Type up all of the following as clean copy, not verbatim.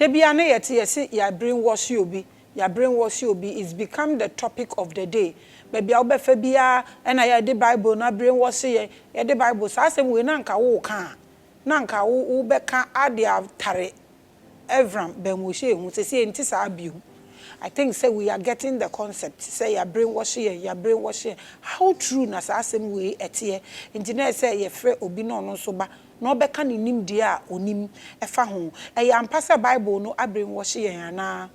bia na yete yesi ya brainwash you obi ya brainwash you obi is become the topic of the day baby a obefa bia na ya de bible na brainwash ye de bible sa asem we na nka wo ka na nka wo beka ade atare evram benwoshe hu sese enti sa biu. I think say we are getting the concept. Say you're brainwashing, you're brainwashing. How true na sa asem we etie. Nti na say ye frɛ obi no no so ba. Na obeka ni nim dia onim efa ho. E ya mpasa Bible no abrainwashing yan na.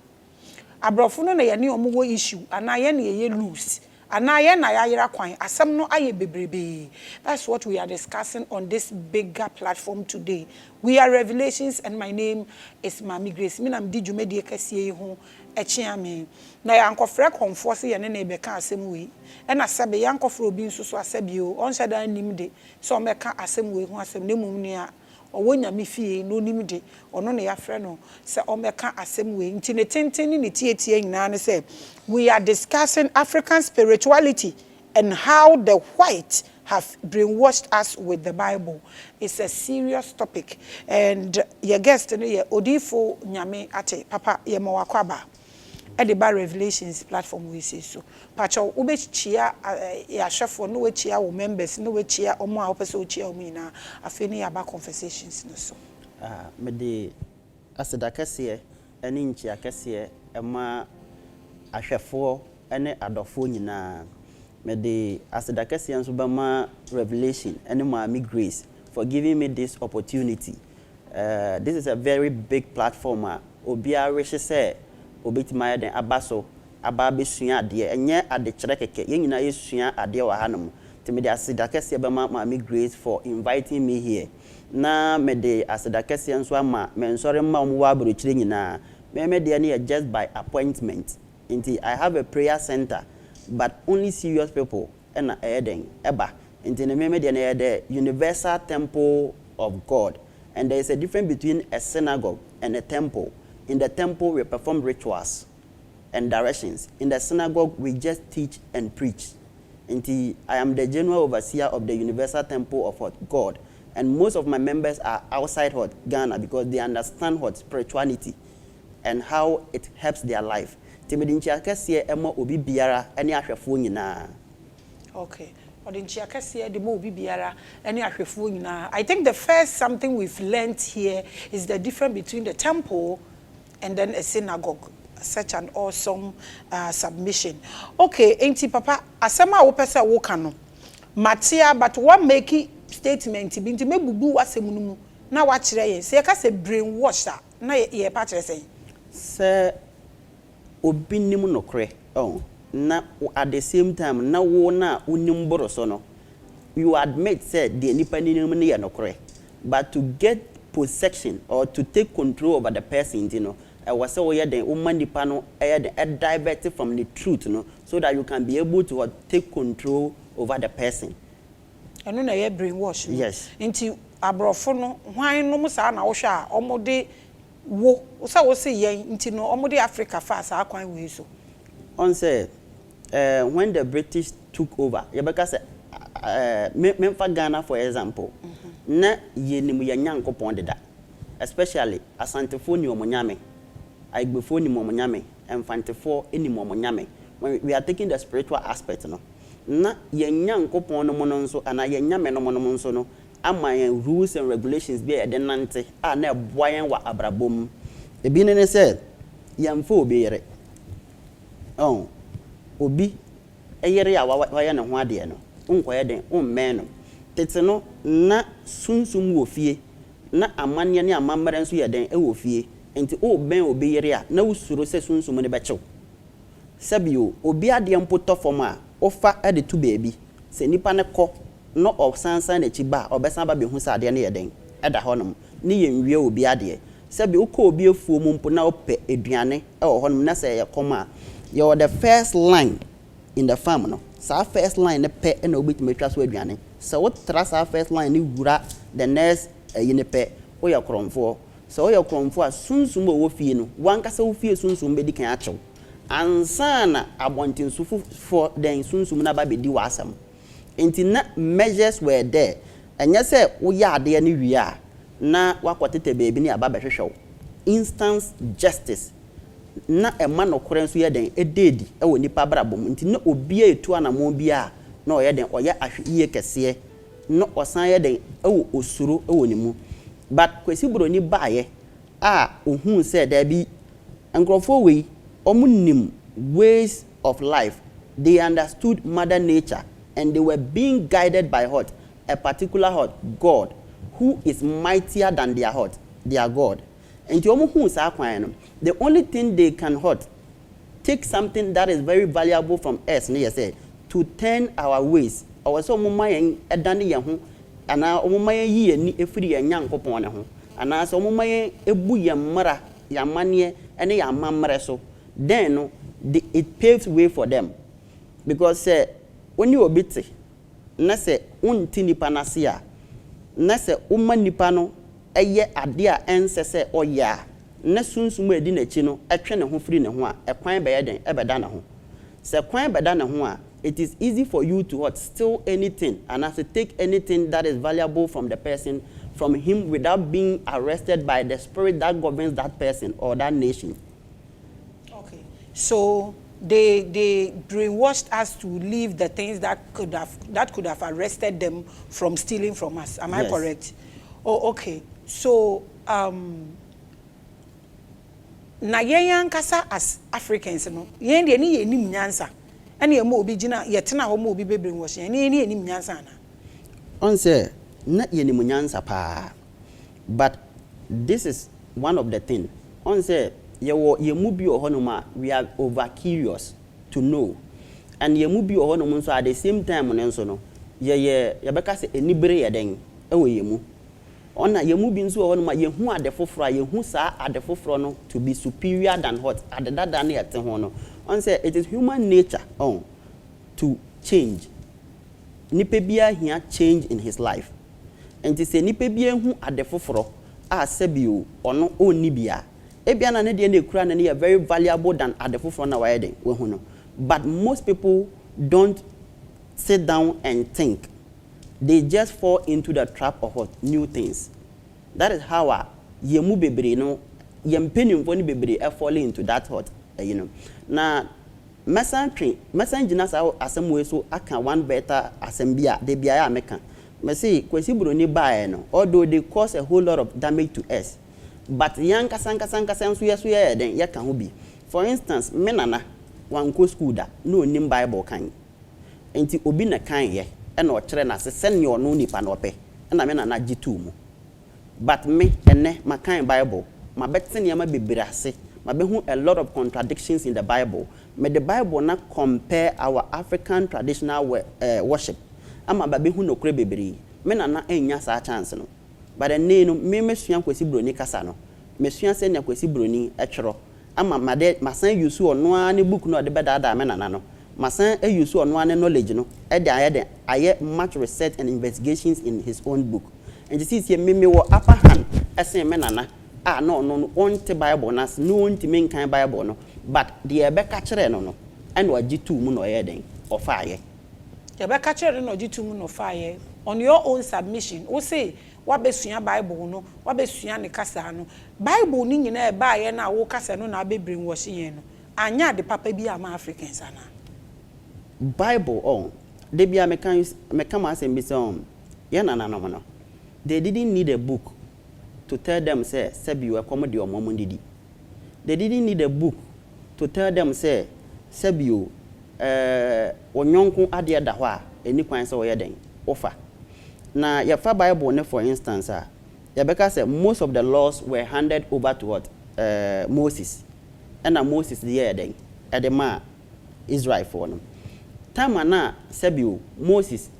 Abrofo no na ye ne omo wo issue ana ye na ye loose. Ana ye na ya yera kwan. Asem no aye bebrebe. That's what we are discussing on this bigger platform today. We are Revelations and my name is Maame Grace. Me na mdi dwumadi kase ho echiame na yankofre konforce ye ne na ebeka asem we e na sebe yankofre obi nso so asebi o on shada nim de so meka asem we ho asem ne mum ne a owo nyame fie no nim de ono na ya frɛ no se o meka asem we nti ne tenten ni tietie nyina ne se we are discussing African spirituality and how the white have brainwashed us with the Bible. It's a serious topic and your guest ne Odeefuo Nyameati papa ye mawakwaba at the Revelations platform we say so. Pacho ube chia ya shefo no we chia wo members no we chia omo a opese o chia omo na afeni aba conversations no so. Me de aseda kase ene nchia kase ema ahwefo ene adofo nyina me de aseda kase enso ba ma Revelation ene Maame Grace for giving me this opportunity. This is a very big platform obia wish say obetima den abaso aba besua ade enye ade kire keke ye nyina yesua ade wa hanum timi de aseda kese be Maame Grace for inviting me here na me de aseda kese enso ama me nsore ma omo wa abro kire nyina me de na just by appointment inti I have a prayer center but only serious people na eden eba inti ne me de na the Universal Temple of God, and there is a difference between a synagogue and a temple. In the temple, we perform rituals and directions. In the synagogue, we just teach and preach. I am the general overseer of the Universal Temple of God. And most of my members are outside Ghana because they understand spirituality and how it helps their life. Okay. I think the first something we've learned here is the difference between the temple and then a synagogue. Such an awesome submission. Okay, auntie papa, asema wo pese wo kano. Matia, but what make statement binti me bubu wasemunumu na wa kire yen. Se ka se brainwash na ye pa kire sen. Se obi nimu nokre. Oh. Na at the same time na wo na unim boroso no. You admit said the nipa nimu ne ye nokre. But to get possession or to take control over the person, you know, was so yeah the woman dipano divert from the truth, you know, so that you can be able to take control over the person. And no na brainwash. Yes. Into abrofo no hwan no musa na wo hwa omode wo so wo se yen nti no omode Africa fa sa kwan we so. On say when the British took over, yebeka say memfa Ghana for example. Na yenimu ya nyankopon deda, especially asantefo ni omonyame, aigbefo ni omonyame, emfantefo ni omonyame. When we are taking the spiritual aspect no, na ye nyankopon no mono nso ana ye nyame no mono nso no ama rules and regulations be e denante a na eboyen wa abrabom. Ebi ne say yamfo obi yere. Obi eyere ya wa ye ne ho ade no, unkoye den ummen no. Tete no na sunsum wo fie na amane ne amamara nso ye den e wo fie enti o ben obi yere a na usuro se sunsum ne bechew sabio obi ade mpoto fom a ofa ade tu beebi se nipa ne kɔ no osansan na chiba obesan ba be hu sa ade ne ye den eda honom ne ye nwie obi ade sabio ko obi afuo mu mpo na opɛ aduane e wo honom na se ye kɔma you the first line in the farm no sa first line ne pɛ na obi tumi twa so aduane. So what trust our first line ni gura the next yinepe o ya kromfo so o ya kromfo a sunsum wo fie no wankasa wo fie sunsum be di kan achew ansa na abontin sufu for den sunsum na ba be di wasam enti na measures were there enya se wo ya ade ne wi a na wakotete beebi ni aba behwehwew instant justice na ema no kore nso ye den ededi e wo nipa brabom nti na obi etu anamo bia na oye den oye ahwe kese no osan ye den e wo osuro e wo nimu but Kwesi Broni baaye ohun se there be nkrofo we omunim ways of life. They understood mother nature and they were being guided by what? A particular what? God, who is mightier than their what? Their God. And the only thing they can what? Take something that is very valuable from us, to turn our ways. Our so mumayen edani yahu, ana omumayen yi ni efiri yanyankopon ne ho. Ana so mumayen ebu yamara yamanie ene yamamre so. Then it paves way for them. Because when you obiti, na se unti nipa na sia, na se umma nipa no eye adia ensese oya, na sunsumu edi n'echi no etwe ne ho firi ne ho a ekwan be yeden ebeda ne ho. Se kwan beda ne ho a, it is easy for you to what? Steal anything and as to take anything that is valuable from the person, from him without being arrested by the spirit that governs that person or that nation. Okay. So they brainwashed us to leave the things that could have arrested them from stealing from us. Am I correct? Oh, okay. So na yen kasa as Africans no yen de ni yenim nyansa ene emo obi gina yetena ho mo obi be brainwash yen ni yenim nyansa na on say na yenim nyansa pa but this is one of the thing on say yemu bi ohonoma we are over curious to know and yemu bi ohonoma so at the same time nso no ye beka say enibere yeden ewo yemu ona yemu bi nso ohonoma yehu adefoforo yehu sa adefoforo no to be superior than what adada na yete ho no on say it is human nature to change nipa bia hia change in his life and to say nipa bia hu adefoforo a sebio ono onni bia ebiana ne de na ekura na ne very valuable than adefoforo na waye den we hu no but most people don't sit down and think. They just fall into the trap of what? New things. That is how yemu bebre no yempeni mfoni bebre fall into that what na messenger sa asem so aka one better assembia de bia ya meka me say Kwesi Broni bae no although they cause a whole lot of damage to us but yanka sanka so yeso ye den ye ka ho bi. For instance me nana wan go school da no nim Bible kan enti obi na kan ye e na o kire na se sene ono nipa na ope na me nana gitu mu but me ene makan Bible ma betene yama bebrase ma be hu a lot of contradictions in the Bible. Me the Bible na compare our African traditional worship ama ba be hu no kure bebre me nana enya sa chance no but ene no me mesua Kwesi Broni kasa no mesua se nya Kwesi Broni e twero ama masan use ono ani book no de bedada me nana no masan use ono ani knowledge no e de aye much research and investigations in his own book. And you see me wo upper hand esen me nana no on the Bible nas no on the main kind Bible no but the ebeka kire no and wajitu mu no yeden of fire ebeka kire no wajitu mu no fire on your own submission we say wabesua Bible no wabesua ne kasa no Bible ni nyina e ba ye na wo kasa no na be brainwash yen no anya de papa bi ama Africans ana Bible de bia meka ma asem bi se ye nana no they didn't need a book to tell them say sebi we come de omom didi. They didn't need a book to tell them say sebi onyonko ade da ho a eni kwan say we den offer. Na your Bible ne for instance Yabeka said most of the laws were handed over to what? Moses. And Moses the then edema Israel for them. Time na sebi Moses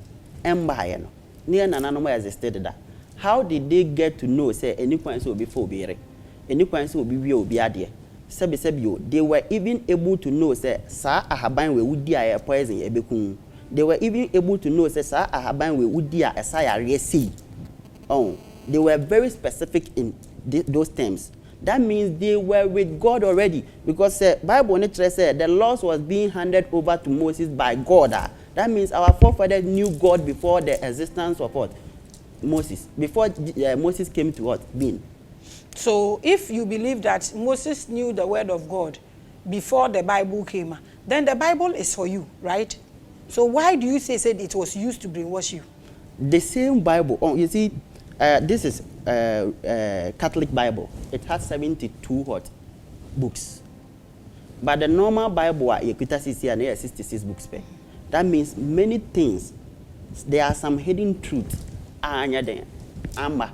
embaye no. Near nana no existed that. How did they get to know say any point will be for be any point will be adie? Sebi they were even able to know say sa ahaban we wudi a poison ebekun. They were even able to know say sa ahaban we wudi a esaya resi. They were very specific in those terms. That means they were with God already because Bible nature said the laws was being handed over to Moses by God. That means our forefathers knew God before the existence of what? Moses. Before Moses came to what? Being. So if you believe that Moses knew the word of God before the Bible came, then the Bible is for you, right? So why do you say it was used to brainwash you? The same Bible. Oh, you see, this is Catholic Bible. It has 72 what books. But the normal Bible, you could see 66 books. That means many things. There are some hidden truths. Amma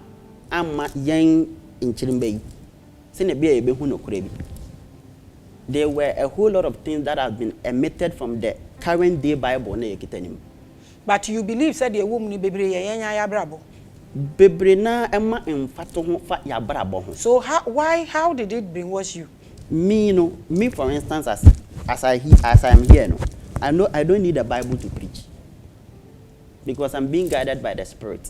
yang in Chirimbe. There were a whole lot of things that have been omitted from the current day Bible. But you believe said the woman bebre ya brabo. Bebre na emma emfato fa ya brabo. So how did it brainwash you? Me for instance, as I am here, I don't need the Bible to preach, because I'm being guided by the Spirit.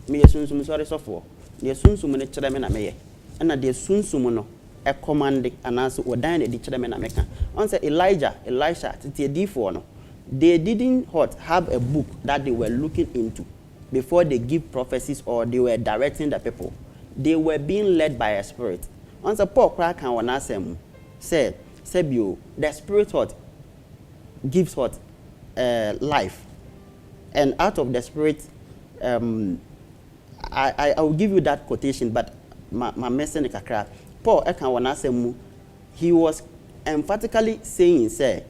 Me yesunsum sorry so for. Yesunsum ne chira me na me ye. And na de sunsum no e command anaso odan na de chira me na me ka. On say Elisha tie Odeefuo no. They didn't have a book that they were looking into before they give prophecies or they were directing the people. They were being led by a spirit. On the Paul crack and one asem said, Sebio, the spirit gives life. And out of the spirit, I will give you that quotation, but my message kakra. Paul ekan one asem, he was emphatically saying, say,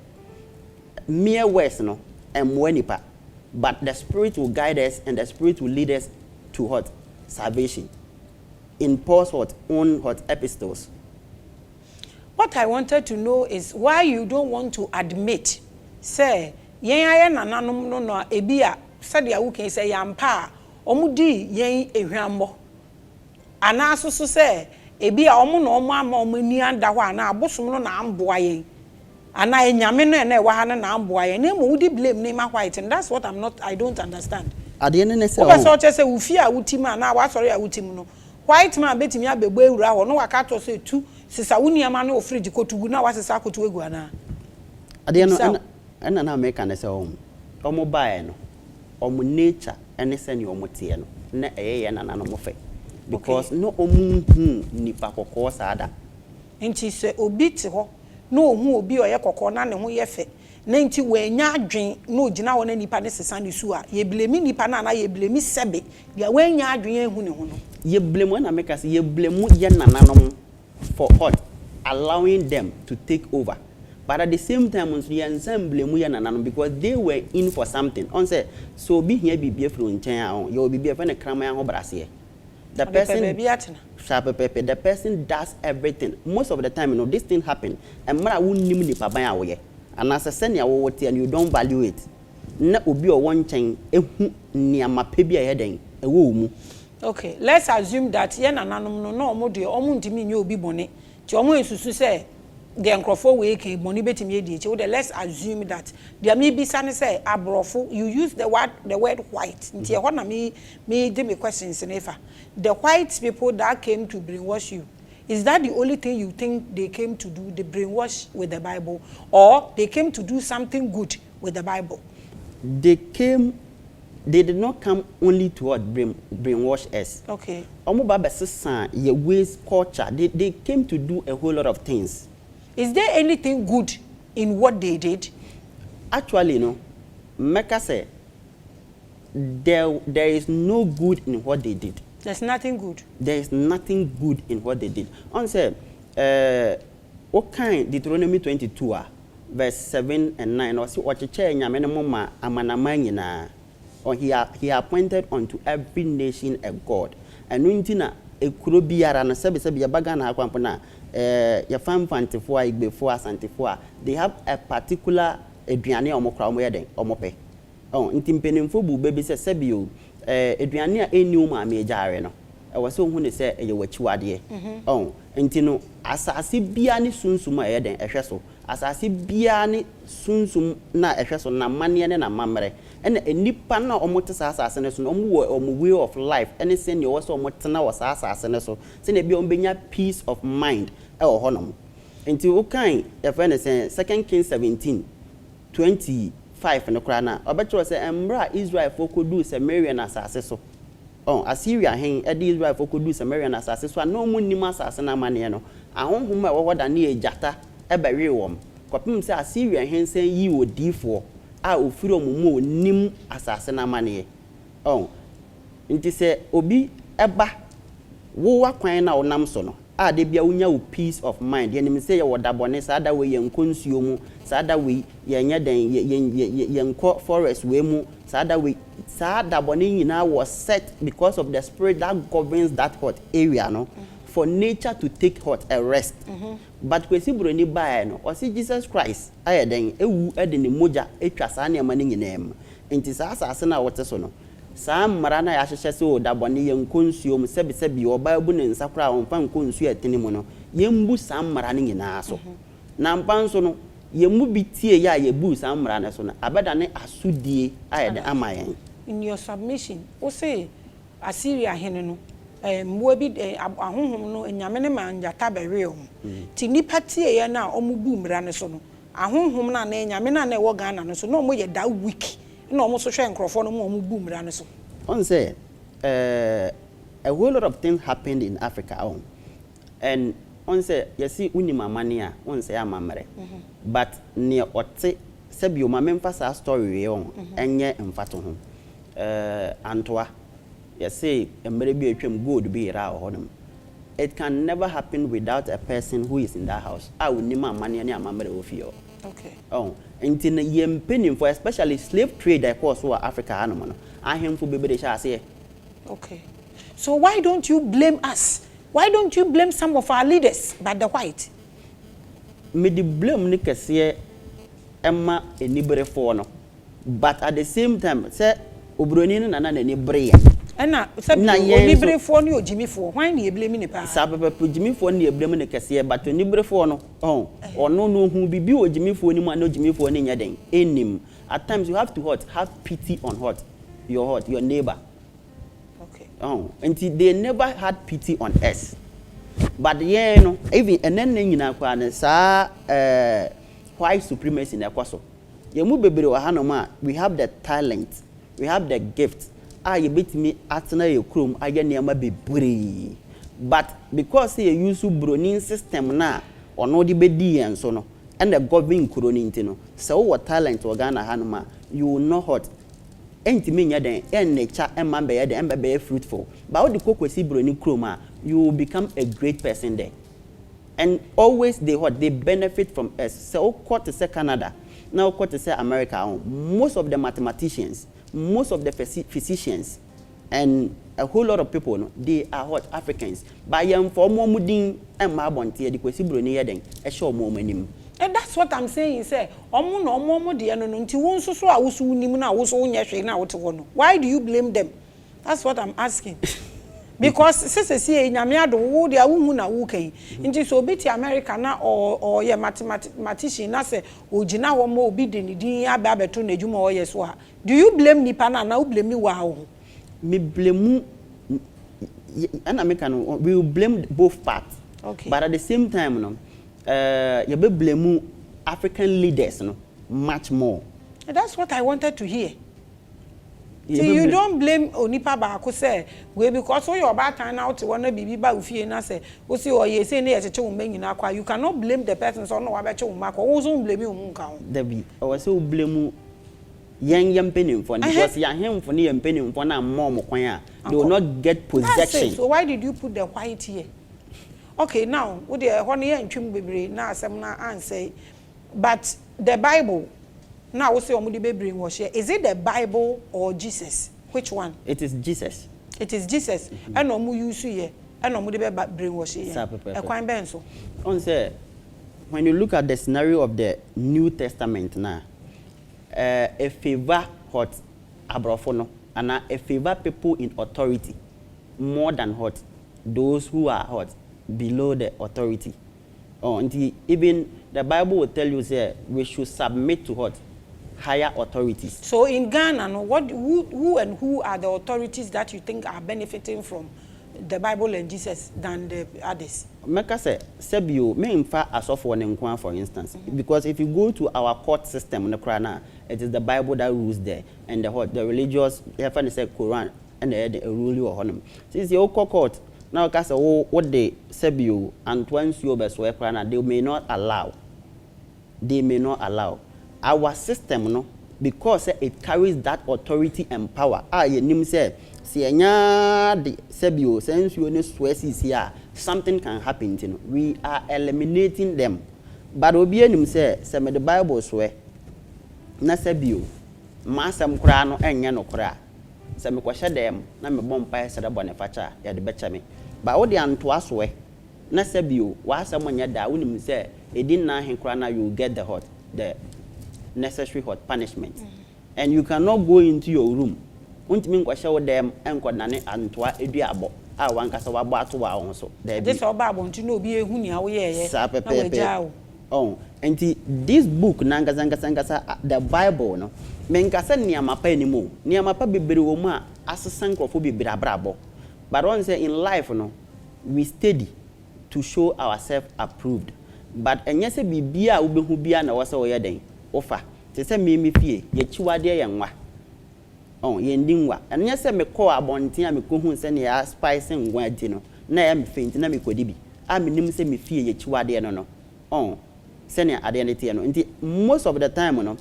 mere words no emwenipa, but the Spirit will guide us and the Spirit will lead us to salvation in Paul's own epistles. What I wanted to know is why you don't want to admit say yen aye nananom no no ebia said ya wuken say yampa omudi yen ehwambo ana so say ebia omo no omo ama omo ni anda ho ana abosom no na amboa yen ana enyame no na wa ha na amboa yen na mo wudi blame na ma white, and that's what I don't understand. Ade ne say o so che say ufi a wutim na wa sori a wutim no white man betimi abegbo ewura ho no waka to say tu sisa wuniama na ofriji kotugu na wasisa kotu egu ana. Ade no ana na make an say omo bae no omo nature ene se ne omo tie no na eyeye na na mo fe, because no omu nipa kokko saada nti se obi te ho no ohu obi oye kokko na ne ho ye fe na nti wanya adwen na ogina wo na nipa ne sesa ne su a ye blemi nipa na ye blemi sebe dia wanya adwen ehu ne ho no ye blemu na make us ye blemu ye nananom for allowing them to take over. But at the same time, because they were in for something. On say, so be here be from China, you will be a friend of Krama Brassier. The person does everything. Most of the time, this thing happen, and Mara won't name the Pabaya away. And as a senior, and you don't value it. Not will be a one chain, near my baby heading, a womb. Okay, let's assume that yen ananum no more de omundimi you be bonnet. To almost say the uncrophone way came money betting let's assume that there may be some say abrofo. You use the word white. Until what me give me questions in the white people that came to brainwash you. Is that the only thing you think they came to do, the brainwash with the Bible, or they came to do something good with the Bible? They did not come only to brainwash us. Okay. Your ways, culture. They came to do a whole lot of things. Is there anything good in what they did? Actually, Mecca said there is no good in what they did. There's nothing good. There is nothing good in what they did. On said, what kind? Deuteronomy 22, verse 7 and 9. Or see what you say, Nyamenemoma amanamanyina. Or he appointed unto every nation a god. And Nuntina a Kurubiara and a Sebia Bagana Quampana, your farm fantifua, before Santifua. They have a particular Adriania Omocram or Mope. Oh, in Timpeninfubu, baby says Sebio, Adriania a new Maame Grace. I was so when they say you were Chuadie. Oh, and Tino, as I see Biani Sunsuma Eden, a shesso, as I see Biani Sunsum na a shesso, na manian and a mamre. And a nipana or motor assassination, or way of life, and a senior also motana was assassination, send a beyond peace of mind, or honor. Until okay, a friend is 2 Kings 17:25 and a crana. I bet you say, Embra Israel folk could do Samarian assassin. oh Assyria hen edi Israel for could do Samarian assassin so no mu nim assassin na mane no ahonhom a woda na ejata ebewe wom kopim say Assyria hen say yi Odeefuo a ofiri omumu nim assassin na mane oh nti say obi eba wo wakwan na onam so no a de bia unya wo peace of mind ye nim say ye woda bone sa da we ye nkonsuo mu sa da we ye nya den ye nko forest we mu sa da we sa da bone nyina was set because of the spirit that governs that hot area no for nature to take hot a rest but kwesi broni bae no o si Jesus Christ aye den ewu ede ne moja etwa sa na ma ne nyina em enti sa asase na wote so no sa mara na ya hyehye se o da bone ye nkonsuo mu sebi oba bu ne nsakura on fa nkonsuo etene mu no ye mbu sa mara ne nyina so na mpan so no ye mu bitie ya ye bu sa mara ne so na abeda ne asudie aye de amayen. In your submission o say Assyria hene no mbo bi ahonhom no nyame ne manjata bewe o ti nipa tie ye na omubu mra ne so no ahonhom na nyame na wo Ghana no so no mo ye da week na omo so hwe nkrofo no mo bu mra ne so on say a whole lot of things happened in Africa and on say you see unima mane a on say amamre but ne ote sebi o mamemfa sa story we on enye mfato ho Antoa, you say, maybe a good be around. It can never happen without a person who is in that house. I will need my money and my memory of you. Okay. Oh, and in the opinion for especially slave trade, of course, who are Africa animal. I him for baby shall say. Okay. So why don't you blame us? Why don't you blame some of our leaders, but the white? Me the blame Nicasia Emma a neighbor for no. But at the same time, say, Obroni na na ne brea na libre for ni ojimi for why na blame ni pa sabe pe ojimi for na blame ne kese but ni libre for no ono no hu bibi ojimi for ni ma na ojimi for ni nya den enim at times you have to have pity on your neighbor. Okay. And they never had pity on us, but yeah, no, even and then nyina kwa na sa white supremacy na kwaso ye mu bebere wa hanoma we have the talent. We have the gift. You beat me at na chrome. I get near bebre. But because you use bronin system na or no the bedi and so no, and the government couldn't so what talent or Ghana hanuma you will know hot. Ain't me then and nature and man be the be fruitful. But all the cook we see bronin chroma, you will become a great person there. And always they benefit from us. So quote to say Canada, now quote to say America. Most of the mathematicians. Most of the physicians and a whole lot of people, no, they are what Africans. By for more mudin and mabonti, the Kwesibro near them, a show more minim. And that's what I'm saying, say, Omo no more dear no until one so I was unimuna was on your now to one. Why do you blame them? That's what I'm asking. Because sister say Nyameati wo dia wo hu na wo kan nti so obi ti America na or ye mathematician na say ogina wo mo obi de ni din aba abeto na adwuma wo ye so ha do you blame nipa na wo blame me wa ho me blame and American we will blame both parts. Okay. But at the same time no you be blame African leaders no much more. And that's what I wanted to hear. So you don't blame onipa baako say we because you about time out to one bibi ba ofie na say we say or ye say na ye cheche wo manyina kwa you cannot blame the person so no wa beche wo mako wo so blame wo nka ho Dabi o say blame yan penimfo because yan hemfo ne yan penimfo na mom kwan a they will not get possession. So why did you put the white here? Okay, now we dey ho ne yan twem bebre na asem na answer but the Bible now we say omudi be brainwash here. Is it the Bible or Jesus? Which one? It is Jesus. It is Jesus. And omu use here. And omudi be brainwash here. E kwan ben so. On say when you look at the scenario of the New Testament now, a favor hot abrofo no and a favor people in authority more than hot those who are hot below the authority. Until even the Bible will tell you say we should submit to what higher authorities. So in Ghana, no, who are the authorities that you think are benefiting from the Bible and Jesus than the others? Meka say sebio me infa asofo ne nkwa for instance because if you go to our court system in the Quran it is the Bible that rules there and the religious say Quran and the rule or honum. Since your court now, Castle, what they Sebio and once you best work, they may not allow. They may not allow our system, no, because it carries that authority and power. Ye nim say, Sienya the Sebio, since you know Swiss here, something can happen. You know, we are eliminating them. But Obianim say, some of the Bible swear, na Sebio, Massam Crano and Yano Cra. Some question them, na me bompire said a bonifacha, ya the better me. But all the Antoas way, na Sebio, why someone yet that wouldn't say, it didn't know him crana, you get the necessary hot punishment. And you cannot go into your room. Won't mean show them and Nane Antois Ediabo. I want us to battle also. This all Bible to know be a hunia, oh, and this book, Nangazanga, the Bible, no, Menkasa near my penny more, near my puppy Biruma, as a sanko for be brabo. But one say in life, no, we study to show ourselves approved. But and yes, be beer who be an was away day. Offer to send me fee, ye chua dear young wa. Oh, ye ndingwa. And yes, me call a bontia me cohun send ya spice and wedino. Na am faint, na me codibi. I mean, say me fee ye chua dear no. Oh. Senior identity and most of the time, no,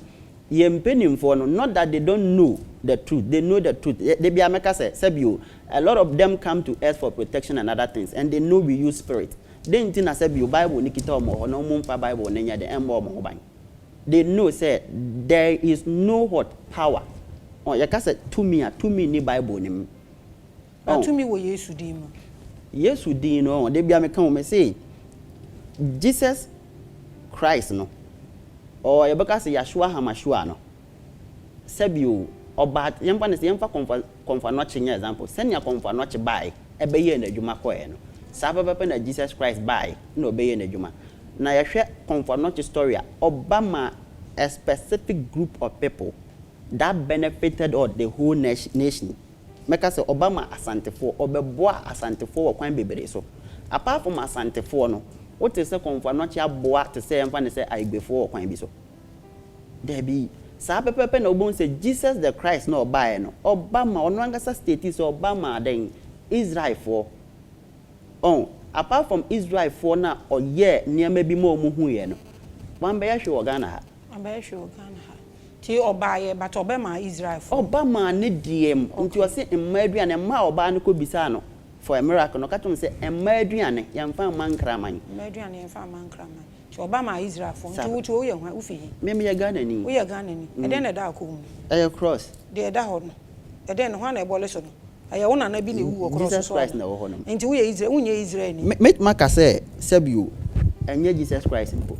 ye penning for no, not that they don't know the truth, they know the truth. They be America say, a lot of them come to us for protection and other things, and they know we use spirit. They think I said, Bible, Nikita, or no moon for Bible, Nenya, the ember mobile. They know, say, there is no what power. Oh, you can say, to me, ni Bible, name. Oh, to me, what yes, you deem. Yes, you deem, no, they be American, say, Jesus Christ no or yebeka se Yeshua Hamashua no sebio obat yempa ne se yemfa komfa no chenye example senya komfa no che bai ebeye na adwuma koe no sababepe na Jesus Christ bai na obeye na adwuma na yehwe komfa no che story Obama a specific group of people that benefited all the whole nation meka se Obama asantefo obeboa asantefo kwan bebere so apart from asantefo no what is a comfort not your boy to say and find say I before quite be so. There be Sabe no bone say Jesus the Christ no buy no Obama or Nangasa state is Obama then Israel for. Oh, apart from Israel for now or near maybe more muhu no. One by sure Ghana. I'm by sure Ghana. Ti Obama but Obama Israel for. Obama need DM until I say in Madrian and Ma Obama could be sano. For a miracle, no catum say, and Madrian, young fan man cramming. Madrian and fan man cramming. Obama Israel for 2 young Ufi. Maybe a gun, we are gunning, and then a dark home. I cross. They are down. And then one abolition. I own an ability who Jesus Christ no honor. Into we is Israel. Make Maka say, Sebu, and yet Jesus Christ in book.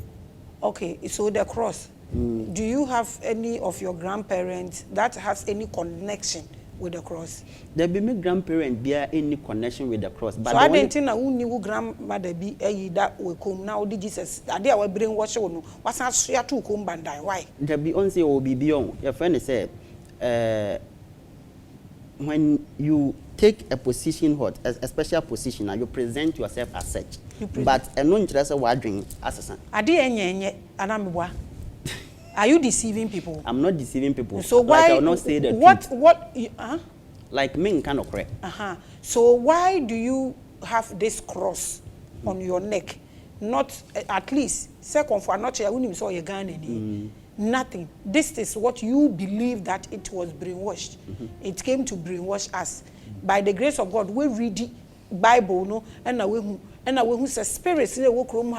Okay, so the cross. Do you have any of your grandparents that has any connection with the cross? There be my grandparents bear any connection with the cross. But so I didn't think who knew grandmother be that will come now. Did Jesus? I did our brainwash on. What's not sure to come bandai? Why? There be only or be beyond. Your friend said, when you take a position, a special position, and you present yourself as such. But a non-interested wording as a son. I didn't and I'm Are you deceiving people? I'm not deceiving people. So why? Like I will not say the truth. What? Like me, kind of correct. So why do you have this cross on your neck? Not at least second for not I wouldn't saw your gun nothing. This is what you believe that it was brainwashed. It came to brainwash us. By the grace of God, we read the Bible, no, and who says spirits they walk room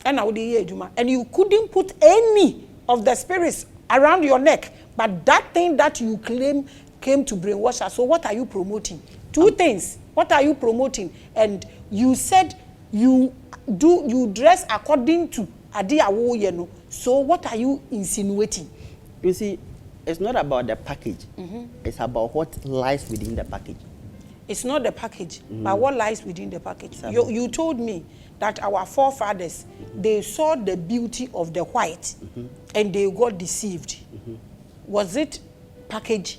and you couldn't put any of the spirits around your neck, but that thing that you claim came to brainwash us. So what are you promoting? Two things. What are you promoting? And you said you dress according to Adiawo yeno. So what are you insinuating? You see, it's not about the package. It's about what lies within the package. It's not the package, but what lies within the package. You told me that our forefathers, they saw the beauty of the white and they got deceived. Was it package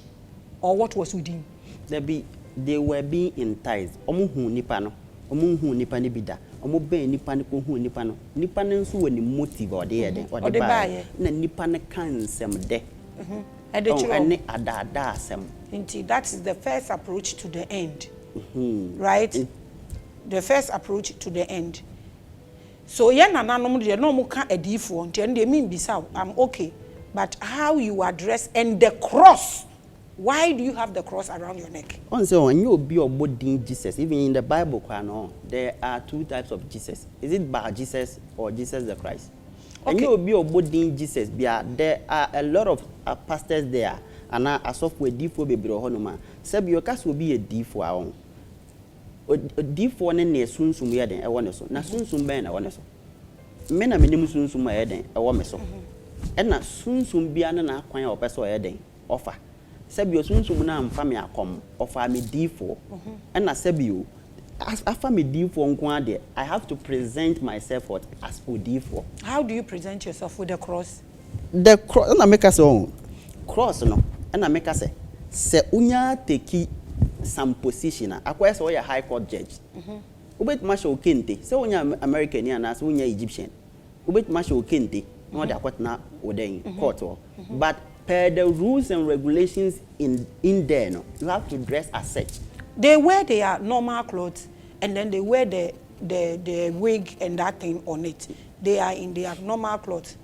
or what was within? They were being enticed. Omuhu nipano, omuhu nipani bida, omobe nipani kuhu nipano. Nipane nsu we ni motive or the buy. Na nipane can sem de. any ada asem. Indeed, that is the first approach to the end. Right? The first approach to the end. So yeah, nananom de no muka Odeefuo nti and they mean bisa I'm okay, but how you address and the cross, why do you have the cross around your neck? On so when you be oboding Jesus, even in the Bible there are two types of Jesus. Is it Bar Jesus or Jesus the Christ? And you be oboding Jesus, there are a lot of pastors there and as of Odeefuo be bro honoma sabi your cast will be a Odeefuo Odeefuo ne sunsum ye den e wone so na sunsum ben na wone so me na menim sunsum ye den e wo me so e na sunsum bia na akwan a opeso ye den offer sabi sunsum na amfa me akom offer me Odeefuo e na sabi o after me Odeefuo nko ade I have to present myself as Odeefuo. How do you present yourself? With the cross? The cross na make us on cross no na make us say unya teki some position akwai so your high court judge ubet masho kente say unya American ya na say unya Egyptian ubet masho kente no dey akwat na oden court but per the rules and regulations in there no you have to dress as such. They wear their normal clothes and then they wear the wig and that thing on it. They are in their normal clothes.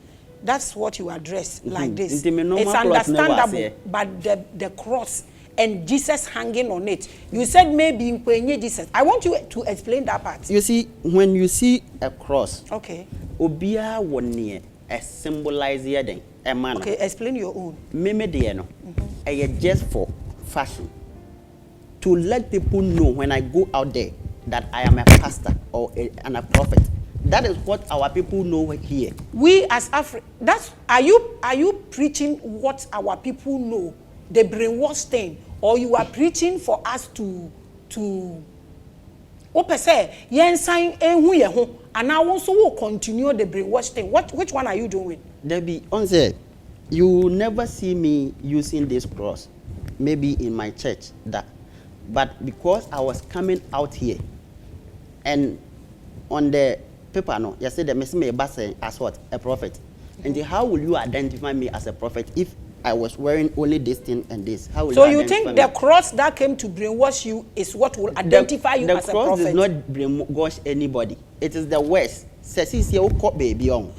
That's what you address like this. It's understandable, but the cross and Jesus hanging on it. You said maybe in Jesus. I want you to explain that part. You see, when you see a cross, okay, obia wonne a symbolize yeden a man. Okay, explain your own. Meme de no. Just for fashion. To let people know when I go out there that I am a pastor or a prophet. That is what our people know here. We as that's are you preaching what our people know, the brainwash thing, or you are preaching for us to say yen sign ehu ye ho and I also will continue the brainwash thing. Which one are you doing? Debbie, on say you never see me using this cross, maybe in my church but because I was coming out here and on the paper no, you said the Messiah as what? A prophet. And how will you identify me as a prophet if I was wearing only this thing and this? How will you think the cross that came to brainwash you is what will identify you as a prophet? The cross does not brainwash anybody. It is the worst. Baby on.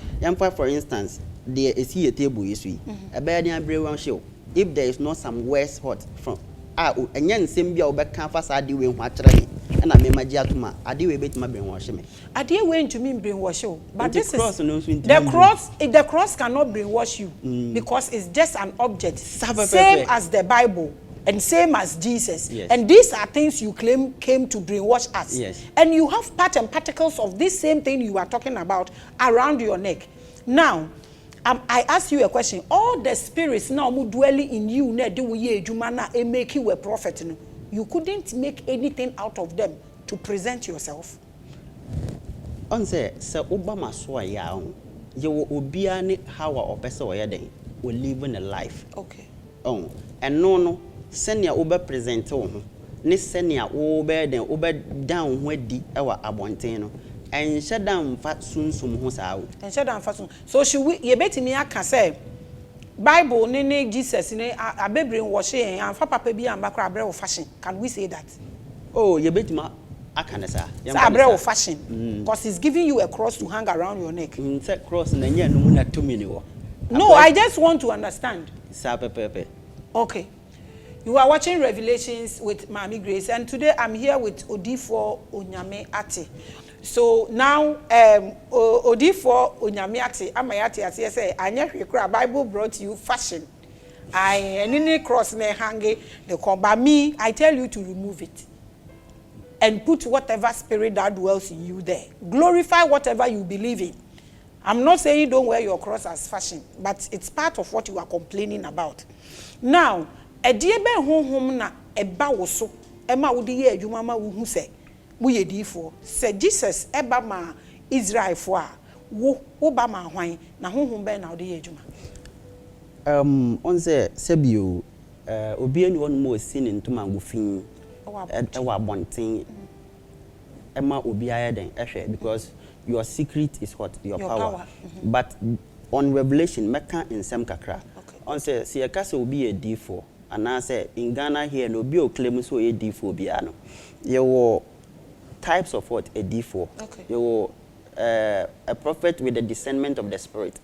For instance, there is here a table you see. A bad brainwash show. If there is not some worst hot from and yan sembia obeka fasa adi we hwatire and I memagia tuma adi we betima brainwash me adi we to mean brainwash you but the this cross is no the cross cannot brainwash you because it's just an object same as the Bible and same as Jesus. Yes. And these are things you claim came to brainwash us. Yes. And you have part and particles of this same thing you are talking about around your neck. Now I ask you a question. All the spirits now dwelling in you, make you a prophet. You couldn't make anything out of them to present yourself. On say, Sir Obama saw young. You will be how a person will live in a life. Okay. Oh, and no, send your Uber present home. Ni send your Uber then Uber down where the our abontino. And shut down fat soon some house out. And shut down fat soon. So should we ye bet me can say Bible nene Jesus ne a be brainwash and fa papa bi am bakra abre fashion. Can we say that? Oh, ye bet me I can say. Abre fashion. Because he's giving you a cross to hang around your neck. Set cross na nya no na 2 minutes. No, I just want to understand. Pepe. Okay. You are watching Revelations with Maame Grace, and today I'm here with Odeefuo Nyameati. So now, Odeefuo Nyameati, Amayati, as I say, I Bible brought you fashion. Any cross ne hange the comba me. I tell you to remove it and put whatever spirit that dwells in you there. Glorify whatever you believe in. I'm not saying don't wear your cross as fashion, but it's part of what you are complaining about. Now, a dear be home na eba woso ema wodi ye adwuma ma wo hu se wo ye Odeefuo se Jesus eba ma Israel fo a wo ba ma hwan na honhom be na wodi ye adwuma on say sebio obi ani won mo sin ntuma ngofin e wa bonten ema obi ayeden ehwe because your secret is what your power. But on Revelation meka in sem kakra On say see a case will be a D4 and I say in Ghana here no be o claim so a D4 biano. You were types of what a D4. Okay. You were a prophet with the discernment of the spirit.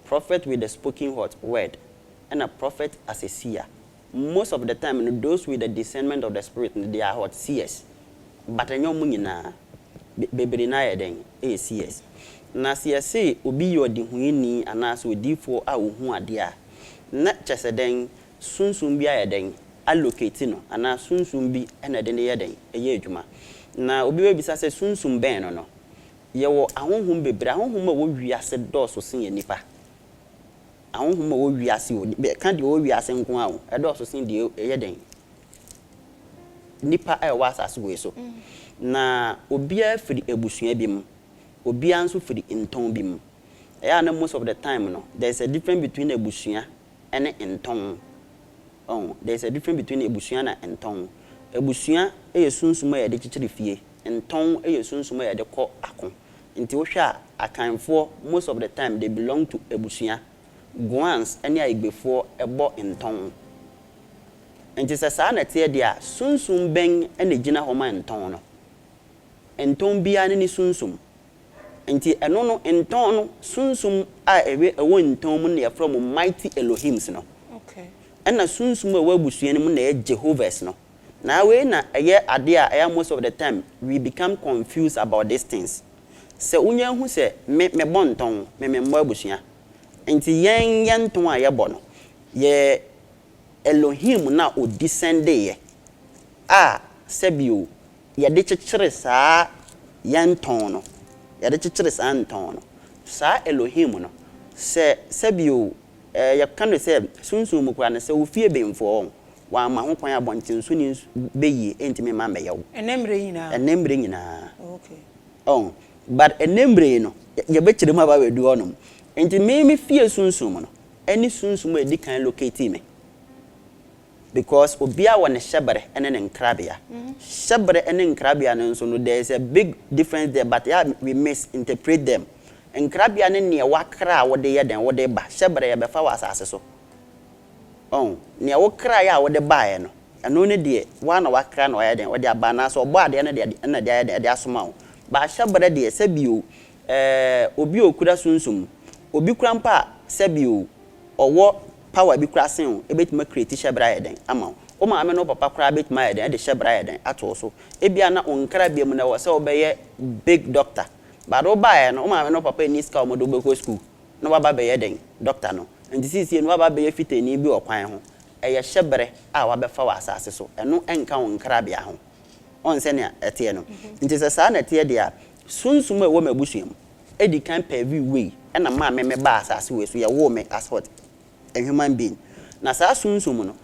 Prophet with the spoken word, and a prophet as a seer. Most of the time, those with the discernment of the spirit, they are what seers. But I know munina, baby na yeden, a seers. Na seer say, obi yo di huini, and as we D4 a uhu adia. Not just a deng, soon be a deng, allocatino, and as soon be and a den a year juma. Na obi bisa say soon ben or no. Yewo ahun hum bebre ahun hum wo wiase dɔɔso sen yɛ nipa ahun hum wo wiase o ka de wo wiase nko a o ɛdɔɔso sen de ɛyɛ den nipa a ɛwɔ asase we so na obia firi ebusua bi mu obia nso firi nton bi mu ɛyɛ na most of the time no there is a difference between ebusua and nton there is a difference between ebusua na nton ebusua ɛyɛ sunsum a yɛde kyekyere fie nton ɛyɛ sunsum a yɛde kɔ ako nti wo hwɛ a akanfo most of the time they belong to ebusua guans any agbefo ɛbɔ nton nti sɛ saa na tie dia sunsum ben ɛna gina hɔ ma nton no nton bia ne sunsum nti ɛno no nton no sunsum a ɛwɔ nton mu na yɛfrɛ mo mighty elohims no okay ɛna sunsum a ɛwɔ abusua no mu na yɛ jehovahs no na we na ɛyɛ ade a most of the time we become confused about these things. Se unya hu se me bonton me mmo abusua. Enti yen ton a ye bo no. Ye Elohim na o descend ye. A sebio ye de kyekere saa yen ton no. Ye de kyekere saa nton no. Saa Elohim no se sebio ye kan se sunsun mu kwa na se ofie benfo wa ma ho kwan abonten so ni beyi entimi ma meyew enemre nyina okay but enemre no ye be kire ma ba wedu onum enti me fie sunsum no any sunsum e di kan locate me because obia won shebere ene ne nkrabia shebere ene nkrabia no so no there is a big difference there but yeah, we misinterpret them nkrabia ne ne wakra wo de ye den wo de ba shebere ye be fa wa asase so ne wo kra ya wo de baaye no eno ne de wa na wakra na wa den wo de aba na so obo ade na de na de asoma wo ba shebere de sebio obi okura sunsum obi kura mpa sebio owo power bi kura sen e betima create shebere ya den ama o ma ame no papa kura betima ya den de shebere ya den ato so e bia na onkra bia mu na wo se obeye big doctor ba do baaye no o ma ame no papa ni ska o mo do be ko school no baba be ya den doctor no nti sisi no baba be fitani bi okwan ho eye hyebere a wabefa wa asase so eno enka won krabia ho onse ne ete no nti se saa na ete dia sunsum e wo mabusuam edi kan every way na ma me ba asase we so ye wo me as what a human being na saa sunsum no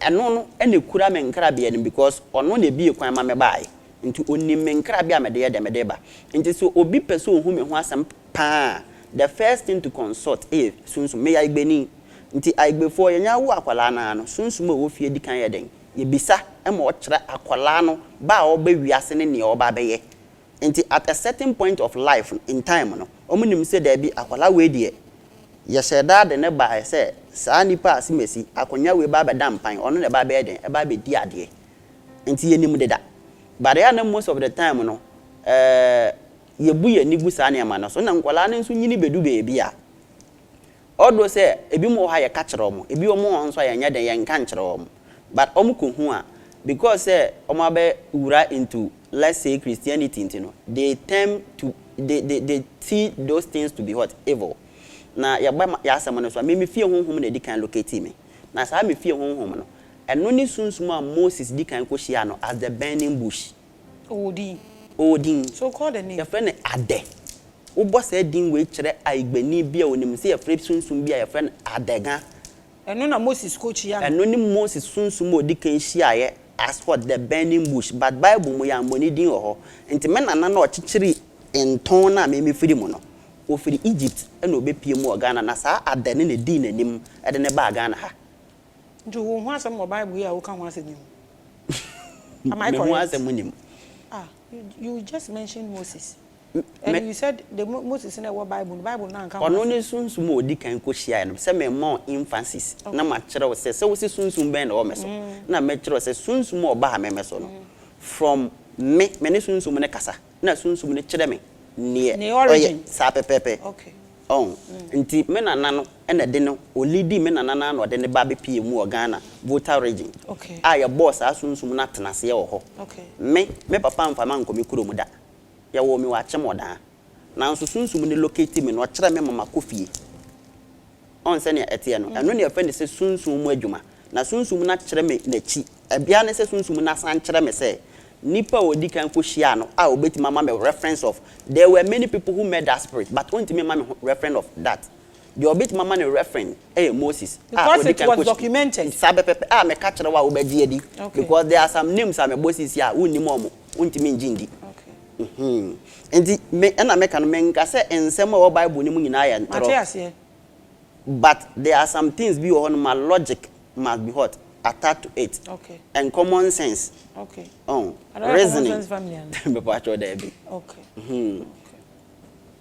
eno no ene kura me nkrabia no because ono na bi ekwan ma me bae nti onim me nkrabia me de ba nti so obi person hu me ho asem pa the first thing to consult is sunsum me ya igbeni nti aigbefo ye nya wo akwala na no sunsum a wo fie di kan ye den ye bisa e ma o kire akwala no ba o ba wiase ne ne o ba be ye nti at a certain point of life in time no omunim se da bi akwala we de ye sheda de ne ba se saa nipa asimesi akonya we ba be dampan ono ne ba be den e ba be di ade nti ye nim de da but ya na most of the time no ye bu ye ni gu saa ne ma no so na nkwala ne nso nyini bedu be bia odo se ebi mo ha ye ka kire omo ebi omo nso ya nya den ye nka nkire omo but omo ko hu a because omo be wura into let's say Christianity no they tend to they see those things to be what evil na ya ba ya asem no so me fie honhom na di kan locate me na saa me fie honhom no eno ni sunsum a Moses di kan ko hia no as the burning bush Odin so called the name your friend Ade Ubo said din we kire aigbani bia onim se afre sunsum bia your friend Adega eno na Moses coach ya eno ni Moses sunsum odi kan hia ye as for the burning bush but Bible mo ya moni din ho enti me nana na okikiri enton na me firi mu no o firi Egypt ena obepie mu Ghana na saa Ade ne din nanim ede ne ba Ghana ha njo wo ho asem mo Bible ya wo ka ho asem am I correct? You just mentioned Moses. And you said the Moses in the Bible now come. Ono ne sunsum odi kan ko hia no se me more emphasis na ma kire wo se wo se sunsum ben na o meso na me kire wo se sunsum oba ha me meso no from me ne sunsum ne kasa na sunsum ne kire me ne origin sa pepepe okay nti me nana no na de no o leadi me nana na no de ne ba be pie mu o Ghana voter region okay ya boss asunsum na tenase ye wo ho okay me papa mfa man ko mi kuro mu da ya wo mi wa chemoda na nso sunsum ne locate me no kire me mama kofie on se ne etie no eno ne afende se sunsum mu adwuma na sunsum na kire me na chi ebia ne se sunsum na san kire me se nipa odi kan ko hia no a obeti mama me reference of there were many people who made that spirit but only me mama reference of that the obeti mama ne reference Moses because it was documented sabe pepe me ka kire wa obedi edi because there are some names am Moses here unni mo untimi njindi okay enti me na me kan menka se ensem o Bible ni mu nyina ya ntro but there are some things be on my logic must be hot attached to it okay and common sense okay reasoning me pacho there be okay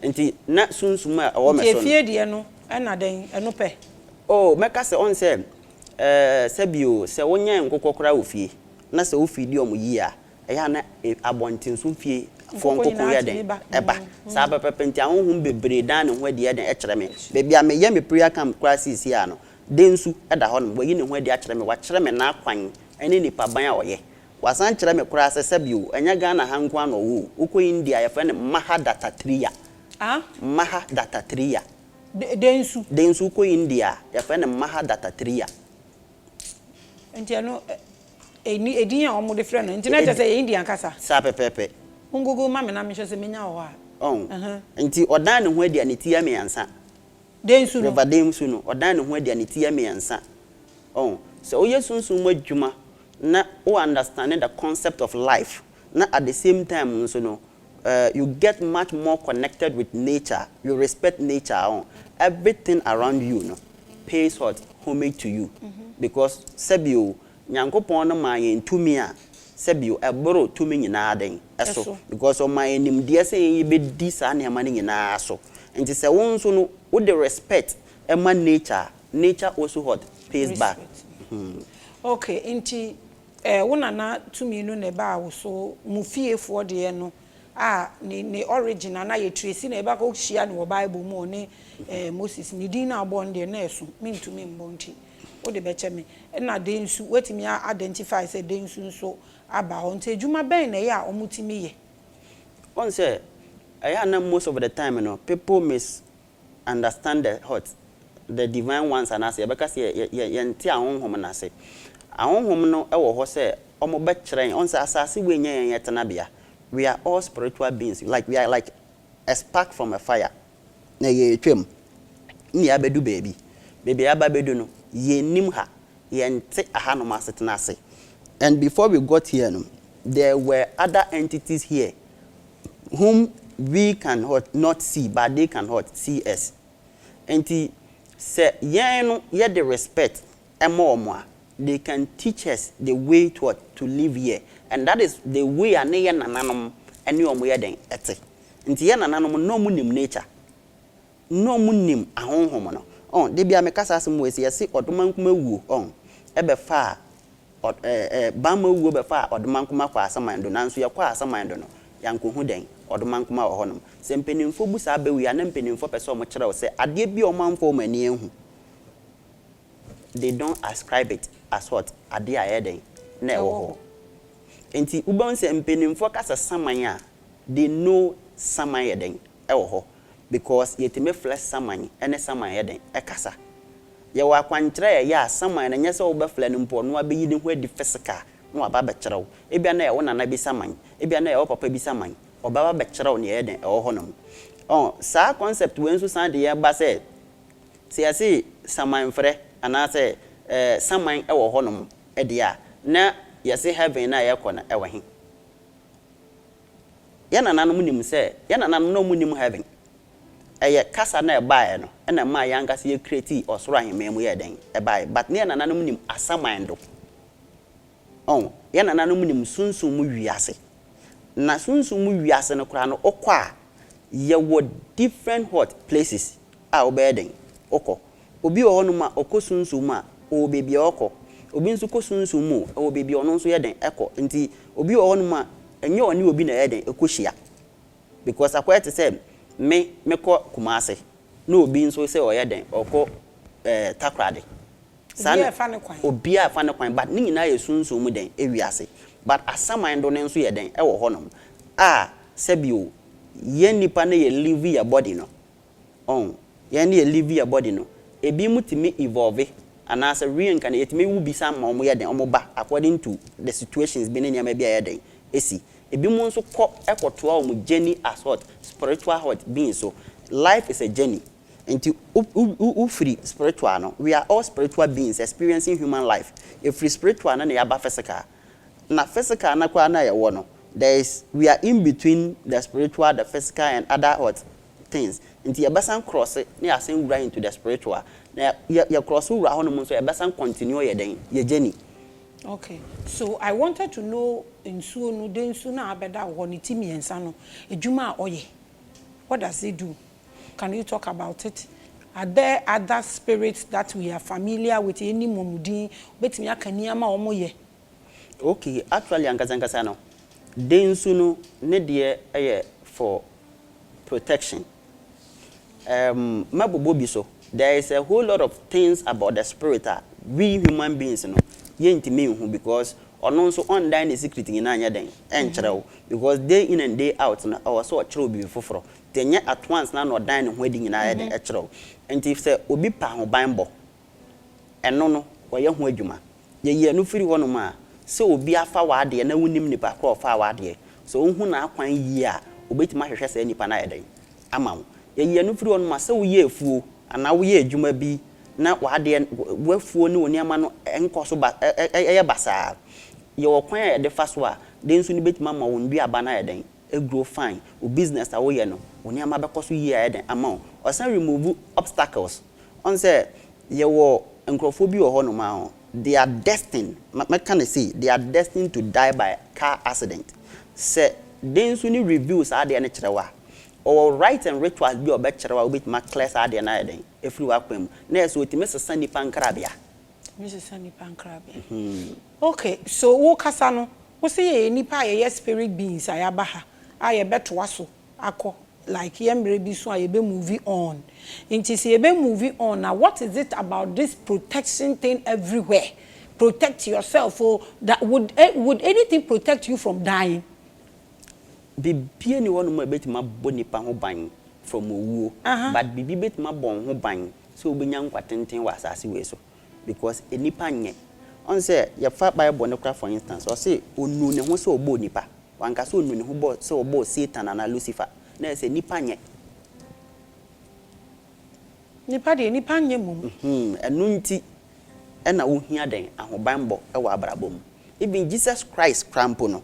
enti na sunsuma o me so efie de no na den eno pe meka se on se sebio se wonya nkokokora ofie na se ofidi omo yi a eya na abontinso fie fonkoko ya den eba sa pepe nti ahonhum bebre dan ne ho de den e kire me bebi a me ye me prayer camp crisis ya no densu eda ho no wayi ne ho de a kire me wa kire me na akwan ene nipa ban a oye wasan kire me kura se sebio enya Ghana hankwa no wo uko India ya fa ne mahadatatria mahadatatria densu ko India ya fa ne mahadatatria enti ano edin a omo de frɛ no internet say Indian kasa sa pepepe Google mama na me hwɛ se menya wo a enti odan ne ho adi ani tia me yansa densu no densu no odan ne ho adi ani tia me yansa so oyesunsun madwuma na o understanding the concept of life na at the same time so no you get much more connected with nature you respect nature everything around you no pays homage to you because sebio nyankopon no ma yen tumi a sebio eboro tumi nyina den eso because o ma enim de se yen be di sa na ma nyina so nti se won so no with the respect ema nature also pays back okay nti wona na tumi no ne ba wo so mufiefo de no ne origin na ye trace na e ba ko hia no Bible mu ne Moses ni din na abon de na eso mintumi mbonti o de beche me na densu wetimi identify say densu nso aba ho nte adwuma ben na ye a omutimi ye on say I know most of the time people misunderstand the divine ones and say because ye nti ahonhom na say ahonhom no e wo ho say omo be kire on say asase we nya ye tenabia we are all spiritual beings like we are like a spark from a fire na ye twem ni abedu baby ababedu no ye nim ha ye nti aha no masetena ase and before we got here there were other entities here whom we can not see but they can see us enti say ye no ye the respect emo they can teach us the way to live here and that is the way ane ye nananom ene omo ye den ete nti ye nananom no mu nim nature no mu nim ahonhom no de bia me kasa asem we se odomankuma wuo ebe fa bama wuo be fa odomankuma kwa asaman do nanso ye kwa asaman do no yankohu den odomankuma wo honom se mpenimfo bu sa bewi ya na mpenimfo pese omo kire wo se ade bi omanfo mani ehu they don't ascribe it as what ade ayeden na ewo ho enti ubon se mpenimfo kasa saman a they know saman yeden ewo ho because yetime flesh saman ene saman yeden ekasa ye wa kwankyere ya saman na nyese wo be fle no mpo no abeyi ne ho adi physical no aba be kyerɛw ebia na ye wo nana bi saman ebia na ye wo papa bi saman obaba be kyerɛw ne yeden ewo ho no sa concept we nso san de ye ba se se saman frɛ ana se saman ewo ho no edia na yesi heaven na ye kɔ na ewo he ya nananom nim se ya nananom no mu nim heaven eye kasa na ebae no na ma yanga se ye create osoro ahememu ye den ebae but ne nananom nim asaman do ya nananom nim sunsun mu wiase na sunsun mu wiase no kura no okwa ye were different what places a obeden oko obi o hono ma okosunsu ma o bebi oko obi nso kosunsu mu o bebi ono nso yeden eko nti obi o hono ma enye oni obi na yeden ekohia because akwete say me ko kumase no obi nso say o yeden oko takrade sana obi a fa ne kwan but ni nyina ye sunsu mu den ewiase but asaman do ne nso yeden e wo honom a sebio ye nipa na ye live your body no on ye na ye live your body no ebi mutimi evolve and as a reincarnate me will be some mo yeden omoba according to the situations be ne nyama bia yeden esi ebi mu nso ko ekotoa o mu journey as what spiritual heart being so life is a journey into free spiritual no we are all spiritual beings experiencing human life if free spiritual na ya ba physical na physical na kwa na ya wo no we are in between the spiritual the physical and other what things into your basan cross na asen right into the spiritual na your cross ura ho no so your basan continue your journey. Okay, so I wanted to know nsuo no den nsuo na abeda ho ni timi ensa no ejuma oye what does it do? Can you talk about it? Are there other spirits that we are familiar with any momudi betimi akania ma omoye? Okay, actually ankazanga no den nsuo no ne de for protection. Mabobo so there is a whole lot of things about the spirit we human beings no yentime hu because ono nso on die the secret in anya den enkyerɛw because day in and day out na also kyerɛw bi foforo tenye at once na no die ne ho adi nyina ya den ɛkyerɛw and if say obi pa ho banbɔ ɛno no wɔyɛ ho adwuma ye no firi hɔ no ma sɛ obi afa wade na wonim nipa kɔ fa wade so ohu na akwan yi a obetima hwehwɛ sɛ nipa na ya den ama wo ye no firi hɔ no ma sɛ wo ye afuo ana wo ye adwuma bi na wade wafuo ne oniama no enkoso ba eye basa ye wokwan ya de fa so a de nso ni betima ma won dua ba na ya den e grow fine o business a wo ye no oniama be koso yi ya den ama o san remove obstacles on say ye wo enkrofo bi wo ho no ma they are destined can I say they are destined to die by car accident say de nso ni reviews are de na kirewa or right and rituals be obekyerewa obetima class are de na ya den efri wa kwam na so otime sesa nipa nkrabia Mrs. Nipa nkrabia. Okay, so wo kasa no wo se ye nipa ye spirit beings ayaba ha aye beto aso akọ like yemre bi so aye be moving on inti se be moving on now what is it about this protection thing everywhere protect yourself or that would anything protect you from dying bibie ni wonu ma betima bonipa ho ban from owo but bibi betima bon ho ban so obenya nkwatenten wa asase we so because enipa nye on say ya fa bible ne kra for instance o say onu ne ho so obo nipa wanka so onu ne ho bo so obo Satan na Lucifer na say nipa nye nipa nye mum enu nti e na wo hia den ahobanbọ e wa abrabom even Jesus Christ crampo no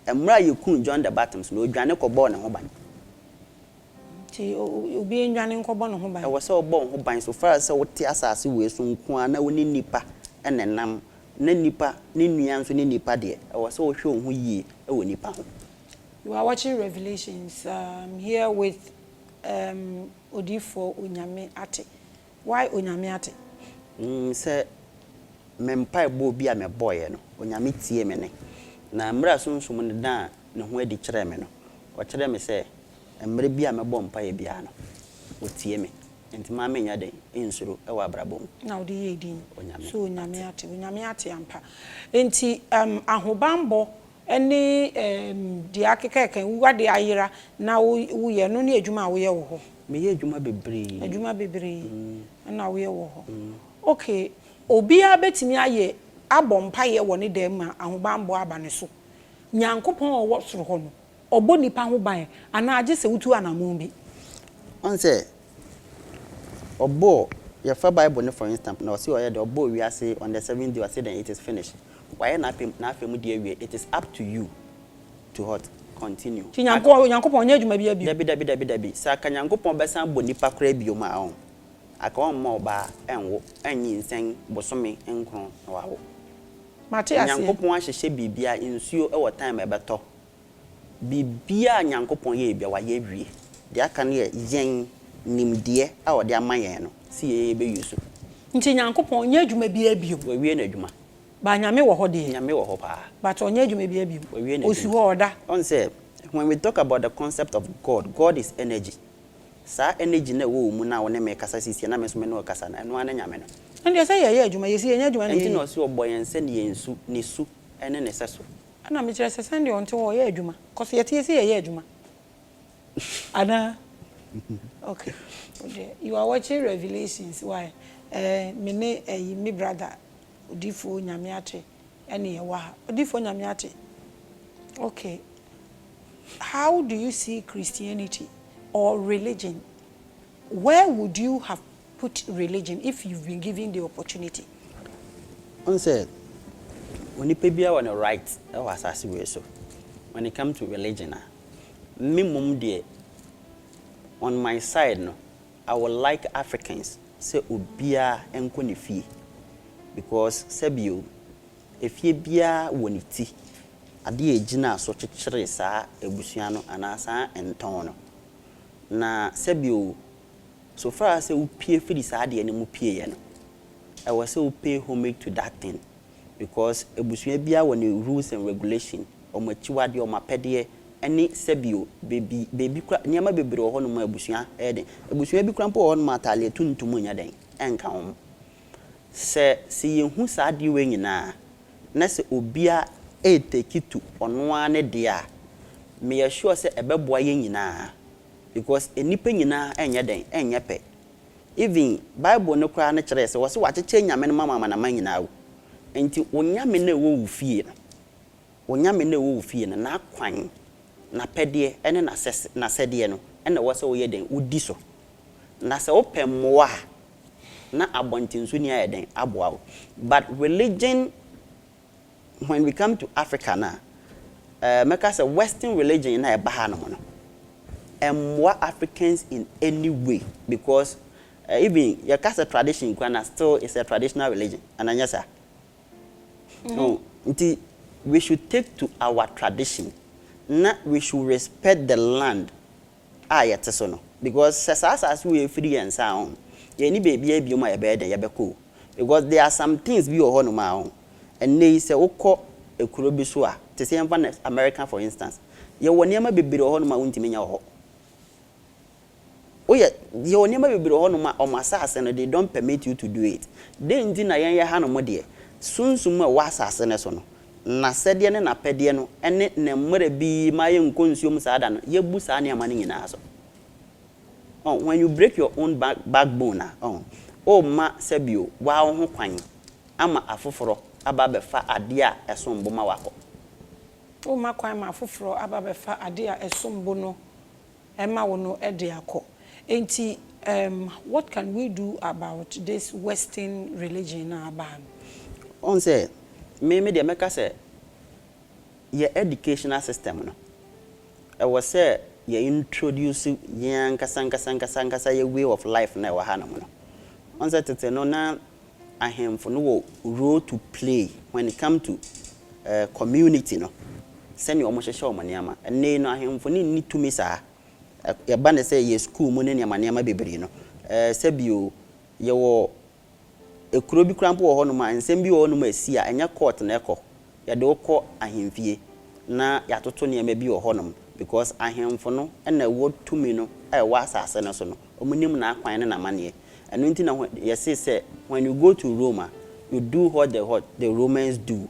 emra yekun John the Baptist no odwane ko bo ne ho ban ti obi enwane nko bo ne ho ban e wo se obo ho ban so far as wote asase we so nko ana woni nipa enenam na nipa ne nua nso ne nipa de e wo se wo hwe ho yie e wo nipa ho. You are watching Revelations here with Odeefuo Nyameati. Why Nyameati? Say mempa bo bi a me boy no onyame tie me ne na mra sunsum ne da ne ho adi kyerɛ me no o kyerɛ me sɛ mre bi a me bɔ mpa ye bia no o tie me enti ma me nya den insuro e wa brabom na odi ye din so Nyameati ampa enti ahobambo ene di akekeke wade ayira na wo ye no ne adwuma wo ye wo ho me ye adwuma bebre na wo ye wo ho okay obi a betimi aye abompa ye wo ne dem ma ahobambo aba ne so nyankopon wo soro ho no obo nipa ho ban ana age se wutu anamon bi on say obo your fa bible ne for instance na see oye the obo we say on the 7th day I say then it is finished why na afem de awie it is up to you to what continue ti nyankopon nya adwuma bi abi dabi saka nyankopon besan bo nipa kra bio ma on aka on ma oba enwo anyi nsen bosome enkron na wawo Matias nyankopon ahyehye bibia insuo e wo time e beto bibia nyankopon ye bia wa ye wie de aka ne yen nimdeɛ a ɔde amayen no si ye be yusu nti Nyankopɔn nya adwuma bi abiem we wie na adwuma ba nyame wo ho de nyame wo ho pa but onya adwuma bi abiem we wie na osi ho oda on say when we talk about the concept of God is energy sa energy na wo mu na wo ne me kasa sisi na me so me no kasa na eno ana nyame no and say ye adwuma ye si nya adwuma na enti no so oboyense ne yensu ne su ene ne seso ana me kire se send on to ye adwuma cause ye tie say ye adwuma ana okay you are watching Revelations why me brother Odeefuo Nyameati ene ye wa Odeefuo Nyameati okay how do you see Christianity or religion? Where would you have put religion if you've been given the opportunity? On said, when you pay beer on a right, that was as we so. When it comes to religion, minimum dear, on my side, no, I would like Africans say ubia and kunifi because sebio if ye bia woniti. Adi ejina so chichire saa ebusuano anasa enton no na sebio so far as we pay for this ade ne mu pay ye no I was say we pay homage to that thing because ebusua bia won rules and regulation o machiwade o mapede ene sebio baby kra niam bebre ho no ma ebusua ede ebusua bi kra mpo ho no matale tuntum nya den enka ho se si yehu saa de we nyina na se obia take it to onwane dia me assure say ebeboa ye nyina because enipa nyina enye den enye pe even bible no kra na kire say wo se wacheche nyame no mama na manyina wo enti onyame na wo wufie no onyame na wo wufie no na kwan na pede ene na sede no ene wo se wo ye den udi so na se opemmoa na abontinsu ni aye den aboa wo but religion when we come to Africa now, make us a Western religion in a bahano, and more Africans in any way because even your cast tradition still is a traditional religion, and yes, sir. No, we should take to our tradition. Not we should respect the land. Yes, no, because as we free and sound, any baby my bed and yabeko because there are some things we are on my own. And they say, "Oko ekurobisua." To say, American, for instance, you will never be below on my own team in your home. Oh, yeah, you will never be below on my sass, and they don't permit you to do it. Then, dinner, ya hano modi. Soon, summa was assassinason. Na sedian and a pediano, and it never be my own consume sadan, ye busania money in us. Oh, when you break your own backbone, oh, ma sebio, wow, wine, ama afoforo. Ababefa adia esombo ma wako o makwan ma foforo ababefa adia esombo no ema wono ede akọ enti what can we do about this Western religion na aban on say me de meka say your educational system no I was say you introduce yan kasa your way of life na wa hana no on say tete no na ahemfo no role to play when it come to community no send your omohwehwe omaniama ene no ahemfo ni tumi saa ya ba ne say ye school mu ne niama bebere no sebio ye wo ekuro bi krampo wo ho no ma nsem bi wo ho no ma asi a enya court na ekọ ya de okọ ahemfie na ya toto niama bi wo ho no because ahemfo no ena wo tumi no wa asase no so no omunim na akwan ne na mane. And you say when you go to Roma, you do what the Romans do.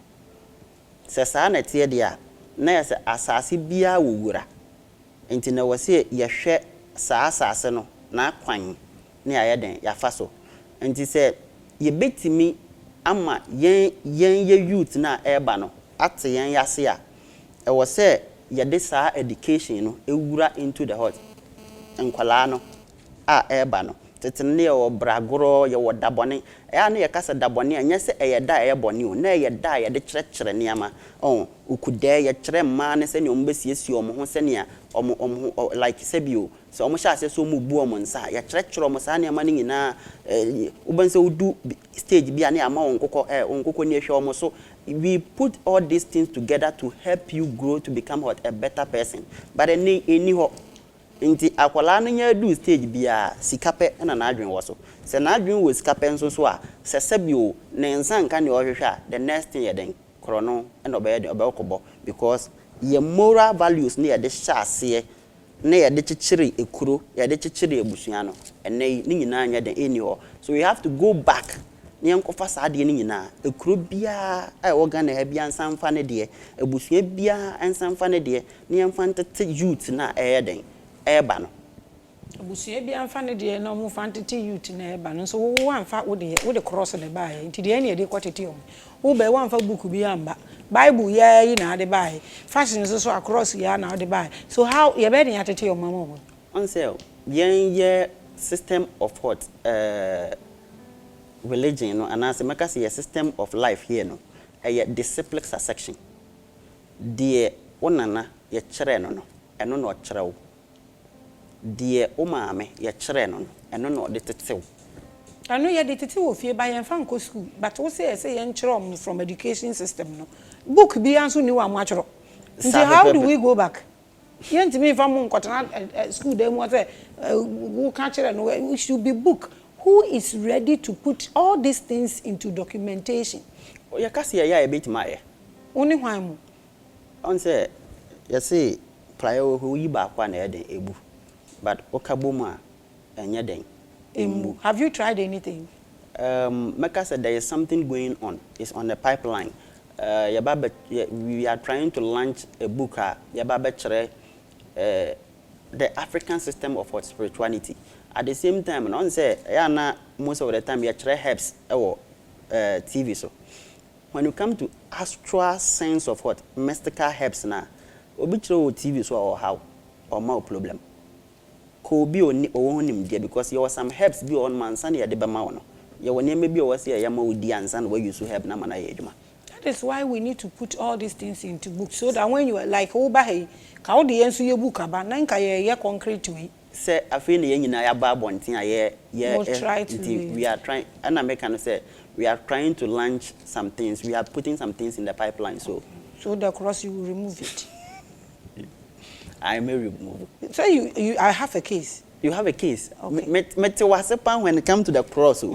Sasana tia dia, na yase asasi bia wura. Enti na wase ye hwe sa asase no na kwan ne ayeden ya faso. Enti say ye betimi ama yen youth na eba no ate yen yase a. E wase ye de sa education no ewura into the hot. Enkwala no a eba no tetene o bragoro ye wodabone ya na ye kasa dabone anya se eyeda eyebone o na eyeda ye de kyerɛkyerɛ niama ukude ye kyerɛ ma ne se ne ombesiesi omo ho se ne omo like sebio se omo sha ase so mu bu omo nsa ye kyerɛkyerɛ omo sa niama ne nyina ubanse udu stage bia ne ama onkoko ne hwe omo so we put all these things together to help you grow to become a better person but any ho Inti akwala no nya do stage bia sikape na na adwen wo so. Se na adwen wo sikape nso so a se sebio ne nsanka ne ohwehwe a the next thing ye den krono na obeyokobo because your moral values ne ye de hyase na ye de chichiri ekuro ye de chichiri ebusua no ene ni nyina anya den eni ho. So we have to go back ne enkofa saade ni nyina ekuro bia organ ha bia nsamfa ne de ebusua bia nsamfa ne de ne emfantete youth na den eba no abusua bia amfa ne de na mo fantete youth na eba no so wo amfa wo de cross the buy nti de ne de kwatete o wo be wo amfa book bi amba bible ya yi na de buy fashion so across ya na de buy so how ye be de atete o mama on say ye system of what religion no and as make say system of life here no disciplic succession de onana ye kire no eno no kire wo de o maame ye kire no eno no de tetew anu ye de tetew ofie ba ye fa nko school but wo say ye nkire from education system no book bi anso ni wa mo akiro nti how do we go back ye ntimi fa mo nkotana school dem wo say wo ka kire no it should be book. Who is ready to put all these things into documentation? You can see a bit my only one. On say, you see, prior who you back one head ebu, but okabuma and yading. Have you tried anything? Maka said there is something going on. It's on the pipeline. We are trying to launch a book. The African system of what spirituality. At the same time, on say, most of the time, we try helps or TV. So, when you come to astral sense of what mystical helps now, obitro TV so or how or more problem. Could be on him there because you some helps be on man Sunday at the Bamano. You will never be over here, Yamodi and San where you should help Namana Ejma. That is why we need to put all these things into books so that when you are like, oh, by how the answer your book about Nanka, ye concrete to it. Say, I feel the Babon thing, we are trying, and I can say, we are trying to launch some things, we are putting some things in the pipeline. So the cross, you will remove it. I may remove it. So I have a case. You have a case. Okay. When it comes to the cross.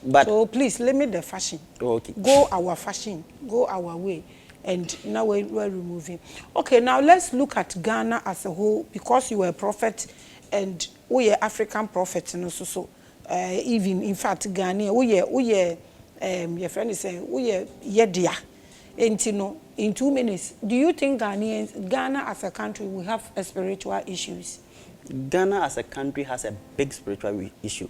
But so please limit the fashion. Okay. Go our fashion, go our way. And now we're removing. Okay, now let's look at Ghana as a whole, because you were a prophet and we are African prophets, and also even in fact Ghana, we are your friend is saying we are yedia. And you know, in 2 minutes, do you think Ghana as a country will have spiritual issues? Ghana as a country has a big spiritual issue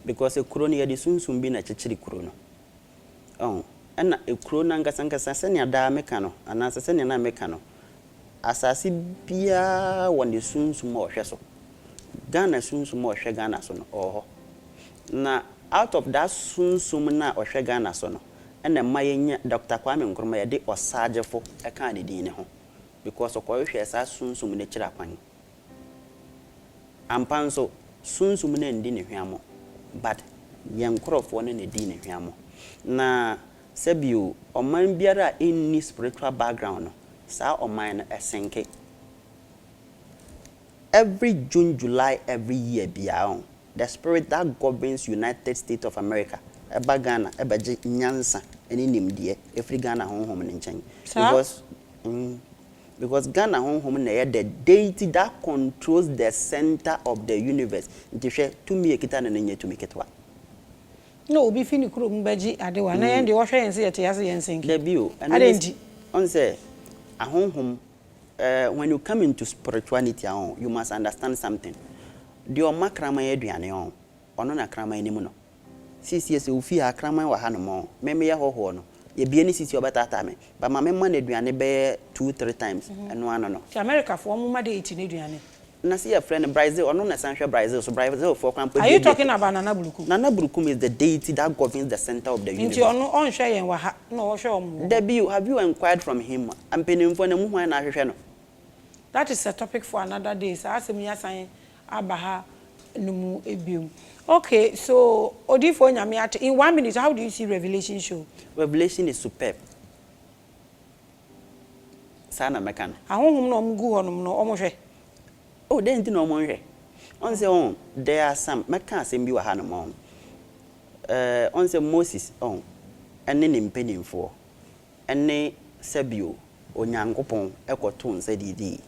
because a corona is soon be na chichiri corona. Oh. And a crona ngasanga sasenia da mekano, and as a senia mekano. Asasi bia when the soon more sheso. Ghana soon more shagana son or na out of that soon sumna or shagana son. And the Maya Dr. Kwame Nkrumah de or Sajafo a candidate because of course she has soon sum nature pani. Ampanso soon sumne and dinner hiamo, but young crop one in a dinner hiamo. Na Sebio, or man biara in spiritual background, sa or mine a senke. Every June, July, every year beyond, the spirit that governs United States of America, eba Ghana, eba nyansa, and in him dear, every Ghana home in Chang. Because Ghana home the deity that controls the center of the universe. To me, a kitan and to make it what. No, be fini kuro mbaji adewa na yende wo hwe yense yete yase yense the bio and on say a home when you come into spirituality you must understand something. The makrama aduane on ono na krama enimu no sisi se ofi akrama wa ha no mo meme ye hoho no ye bie ni sisi obetata me ba ma mema na aduane be 2-3 times eno ano no America for mo ma de 8 na aduane na see your friend Brazil or no na sanhwe Brazil so Brazil for kwampo. Are you talking about Nana Burukum? Nana Burukum is the deity that governs the center of the universe. Nti ono on hwe yen wa ha na wo hwe omo. Debi, have you inquired from him? I'm penning for the movement na hwe no. That is a topic for another day. So asem yasan abaha numu ebium. Okay, so Odeefuo Nyameati, in 1 minute, how do you see Revelation show? Revelation is superb. Sana mekan. Ahonhom no mgu honum no omo hwe. oh then no more on the own there are some mechanism be wahana mom on the Moses on and then penning for and ne sebio onyankopon ekoton sedidi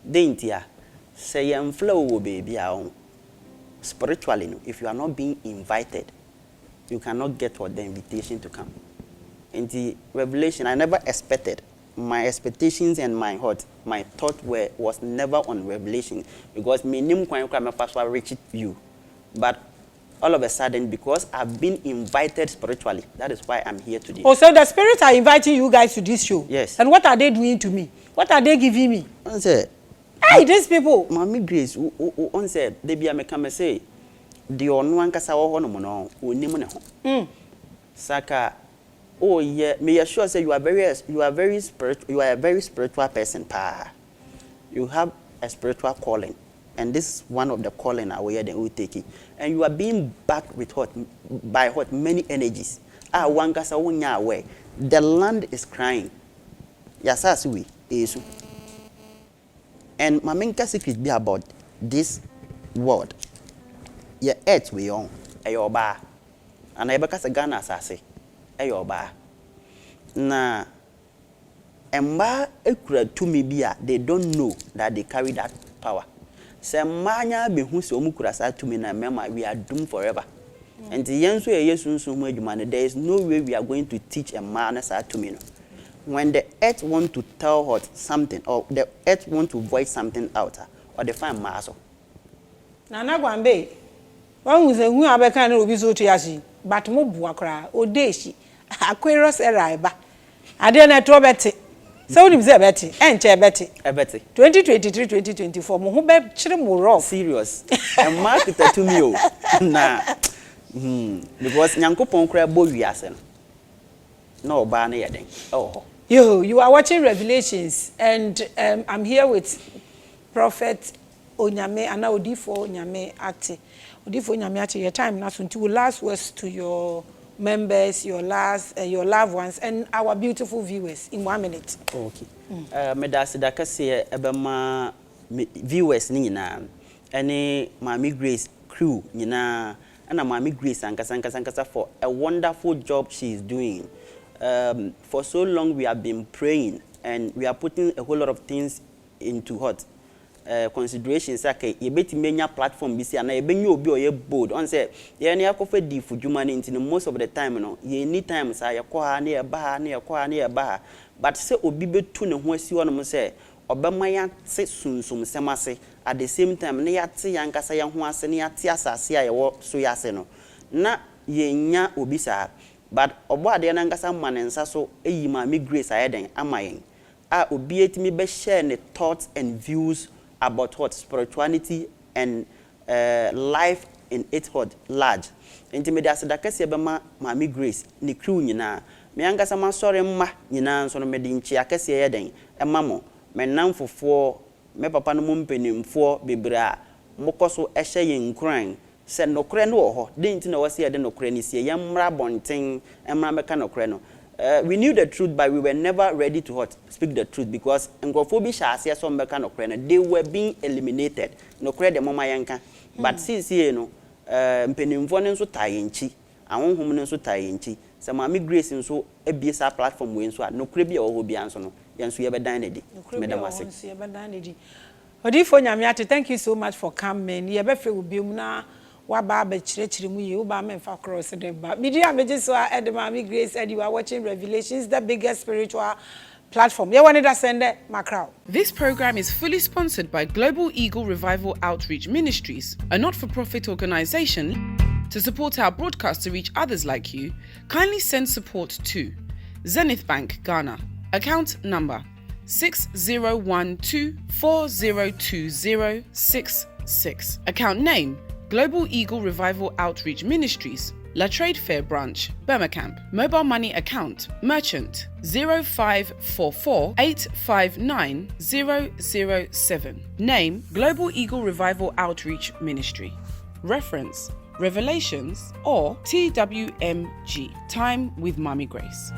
dentia say yam flow baby on spiritually no, if you are not being invited you cannot get what the invitation to come. In the revelation, I never expected. My expectations and my thought was never on revelation because me nim kwan kwa me pastor reach you. But all of a sudden, because I've been invited spiritually, that is why I'm here today. Oh, so the spirits are inviting you guys to this show? Yes. And what are they doing to me? What are they giving me? I said, hey, these people. Maame Grace, on said, they be a come say, the on one kasa wo no mo onimu ne ho. Saka, oh yeah, may assure say you are a very spiritual person, pa. You have a spiritual calling. And this is one of the calling away that we take it. And you are being backed with many energies. One kasa wonya away. The land is crying. Yasas we is. And my main secret be about this word. Your earth we own. Ayoba. And I because Ghana asase. Ayoba. Na emba ekura to me bia they don't know that they carry that power. Se manya be hu se omukura sa to me na mema we are doomed forever. And the yenso yesu mu adwuma there is no way we are going to teach a man sa to me no. When the earth want to tell her something or the earth want to voice something out or they find maso. Nana Gwambe, one who say we abeka na obi so to yasi, but mo bua kra odeshi. Aquarius eraiba. Ade na to beti. So we say beti, enche beti. E beti. 2023-2024 mo ho be chire mo rough. Serious. And market to me o. Na. Because nyankopon kra bo wiase no. No ba na yeden. Oh. Yo, you are watching Revelations and I'm here with Prophet Onyame and Odeefuo Nyameati. Odeefuo Nyameati, your time now so until last words to your members, your loved ones, and our beautiful viewers in 1 minute. Okay. Me da se da kase ebema viewers ni nyina ene Maame Grace crew nyina and Maame Grace ankasa for a wonderful job she is doing. For so long we have been praying and we are putting a whole lot of things into what considerations okay ye beti menya platform bi si ana ye benyo obi oye bold on say ye na yakofa di fudwuma ni ntino most of the time no ye any time sa ye ko ha na ye ba but say obi betu ne ho asi wono mo say obema ya tse sunsum semase at the same time na ya tse yankasa ya ho ase na ya tse asase a ye wo so ya ase no na ye nya obi sa but obo ade na nkasa manensa so eyi Maame Grace ayeden amayen a obi etimi be share ne thoughts and views about what spirituality and life in its what large. Intimidate as the case of Maame Grace, ni crew nyina. Me angasa ma sorry ma nyina nso no me di nchi akese yeden. E mamo, me namfofo, me papa no mpenimfo bebra. Mokoso ehye yen nkran. Se nokre no wo ho. De nti na wase yede nokre ni sie yemra bonten, emra meka nokre no. We knew the truth, but we were never ready to speak the truth because they were being eliminated. No credit, Mama Yanka. But since you know, Penimvonen so tie I won't home so tie so Maame Grace and so a BSR platform wins so no cribby or Biansono. Yansu ever dined. Madam Odeefuo Nyameati, thank you so much for coming. You befe will be na. Waba be chire mu ye uba memfa cross dem ba media meje so at the Maame Grace and you are watching Revelations, the biggest spiritual platform. You wanted to send my crowd. This program is fully sponsored by Global Eagle Revival Outreach Ministries, a not-for-profit organization. To support our broadcast to reach others like you, kindly send support to Zenith Bank, Ghana, account number 6012402066, account name Global Eagle Revival Outreach Ministries, La Trade Fair Branch, Burma Camp. Mobile money account, merchant 0544 859 007. Name Global Eagle Revival Outreach Ministry. Reference Revelations or TWMG. Time with Maame Grace.